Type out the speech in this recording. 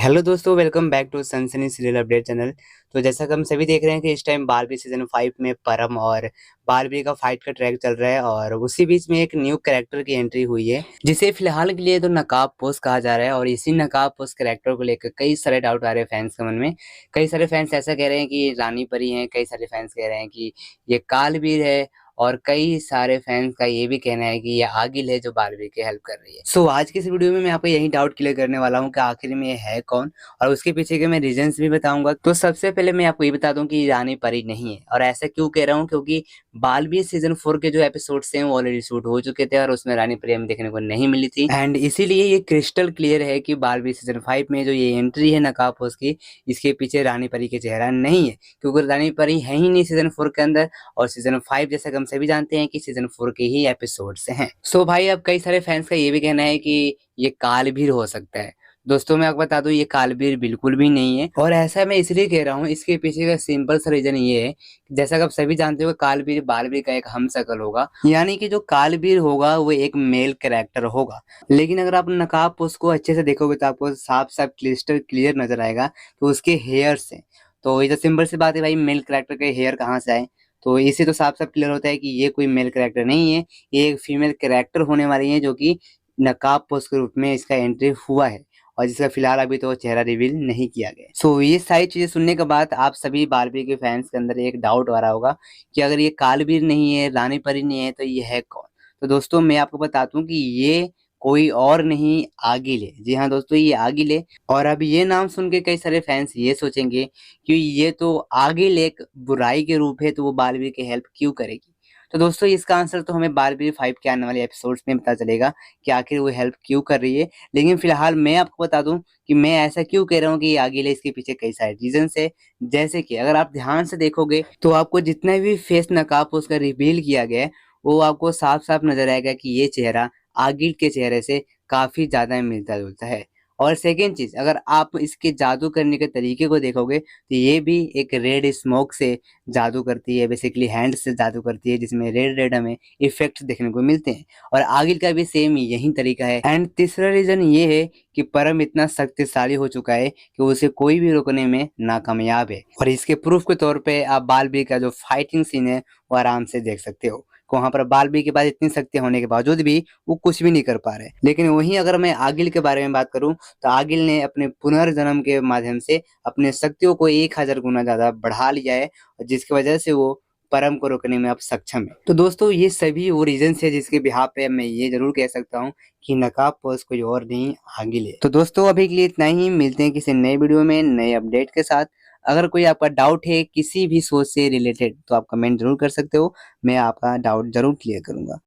Hello दोस्तों, welcome back to सनसनी serial update channel. तो जैसा कि हम सभी देख रहे हैं कि इस टाइम बारबी सीजन 5 में परम और बारबी का फाइट का ट्रैक चल रहा है और उसी बीच में एक न्यू कैरेक्टर की एंट्री हुई है जिसे फिलहाल के लिए तो नकाब पोश कहा जा रहा है। और इसी नकाब पोश कैरेक्टर को लेकर कई सारे डाउट आ रहे हैं फैंस के मन में। कई सारे फैंस ऐसा कह रहे हैं कि रानी परी है, कई सारे फैंस कह रहे हैं कि ये कालवीर है और कई सारे फैंस का ये भी कहना है कि ये आगिल है जो बारबी की हेल्प कर रही है। सो आज की इस वीडियो में मैं आपको यही डाउट क्लियर करने वाला हूँ कि आखिर में ये है कौन और उसके पीछे के मैं रीजंस भी बताऊंगा। तो सबसे पहले मैं आपको ये बता दूं कि रानी परी नहीं है। और ऐसा क्यों कह रहा हूँ, क्योंकि बालबीर सीजन 4 के जो एपिसोड्स हैं वो ऑलरेडी शूट हो चुके थे और उसमें रानी परी हमें देखने को नहीं मिली थी। एंड इसीलिए ये क्रिस्टल क्लियर है कि बालबीर सीजन 5 में जो ये एंट्री है नकाब पोश की, इसके पीछे रानी परी के चेहरा नहीं है, क्योंकि रानी परी है ही नहीं सीजन 4 के अंदर। और सीजन 5 जैसा कि हम सभी जानते हैं कि सीजन 4 के ही एपिसोड्स हैं। सो भाई, अब कई सारे फैंस का ये भी कहना है कि ये कालबीर हो सकता है। दोस्तों मैं आपको बता दूं, ये कालबीर बिल्कुल भी नहीं है। और ऐसा मैं इसलिए कह रहा हूँ, इसके पीछे का सिंपल सा रीजन ये है कि जैसा कि आप सभी जानते हो, कालबीर बालबीर का एक हमशक्ल होगा। यानी कि जो कालबीर होगा वो एक मेल कैरेक्टर होगा। लेकिन अगर आप नकाब पोश को अच्छे से देखोगे तो आपको साफ साफ क्लिस्टर क्लियर नजर आएगा तो उसके हेयर से। तो ये तो सिंपल सी बात है भाई, मेल कैरेक्टर के हेयर कहाँ से आए? तो इससे तो साफ साफ क्लियर होता है कि ये कोई मेल कैरेक्टर नहीं है, ये एक फीमेल कैरेक्टर होने वाली है जो कि नकाब पोश के रूप में इसका एंट्री हुआ है और जिसका फिलहाल अभी तो चेहरा रिवील नहीं किया गया। सो ये सारी चीजें सुनने के बाद आप सभी बारबी के फैंस के अंदर एक डाउट आ रहा होगा कि अगर ये कालबीर नहीं है, रानी परी नहीं है, तो ये है कौन? तो दोस्तों मैं आपको बता दूं कि ये कोई और नहीं, आगिल है। जी हाँ दोस्तों, ये आगिल है। और अब ये नाम सुन के कई सारे फैंस ये सोचेंगे कि ये तो आगिल एक बुराई के रूप है, तो वो बालवीर की हेल्प क्यों करेगी? तो दोस्तों इसका आंसर तो हमें बालवीर 5 के आने वाले एपिसोड्स में पता चलेगा कि आखिर वो हेल्प क्यों कर रही है। लेकिन फिलहाल मैं आपको बता दूं कि मैं ऐसा क्यों कह रहा हूँ कि ये आगिल है, इसके पीछे कई सारे रीजन है। जैसे कि अगर आप ध्यान से देखोगे तो आपको जितना भी फेस नकाब उसका रिवील किया गया है वो आपको साफ साफ नजर आएगा कि ये चेहरा आगिल के चेहरे से काफी ज्यादा मिलता जुलता है। और सेकेंड चीज, अगर आप इसके जादू करने के तरीके को देखोगे तो ये भी एक रेड स्मोक से जादू करती है, बेसिकली हैंड से जादू करती है, जिसमें रेड रेड हमें इफेक्ट्स देखने को मिलते हैं। और आगिल का भी सेम यही तरीका है। एंड तीसरा रीजन ये है कि परम इतना शक्तिशाली हो चुका है कि उसे कोई भी रोकने में नाकामयाब है। और इसके प्रूफ के तौर पे आप बालबीर का जो फाइटिंग सीन है वो आराम से देख सकते हो। वहां पर बालबीर के पास इतनी शक्ति होने के बावजूद भी वो कुछ भी नहीं कर पा रहे। लेकिन वहीं अगर मैं आगिल के बारे में बात करूं तो आगिल ने अपने पुनर्जन्म के माध्यम से अपने शक्तियों को 1000 गुना ज्यादा बढ़ा लिया है, जिसकी वजह से वो परम को रोकने में अब सक्षम है। तो दोस्तों ये सभी वो रीजन है जिसके बिहाफ पे मैं ये जरूर कह सकता हूँ कि नकाब पोश कोई और नहीं, आगिल है। तो दोस्तों अभी के लिए इतना ही, मिलते हैं किसी नए वीडियो में नए अपडेट के साथ। अगर कोई आपका डाउट है किसी भी सोच से रिलेटेड तो आप कमेंट जरूर कर सकते हो, मैं आपका डाउट जरूर क्लियर करूंगा।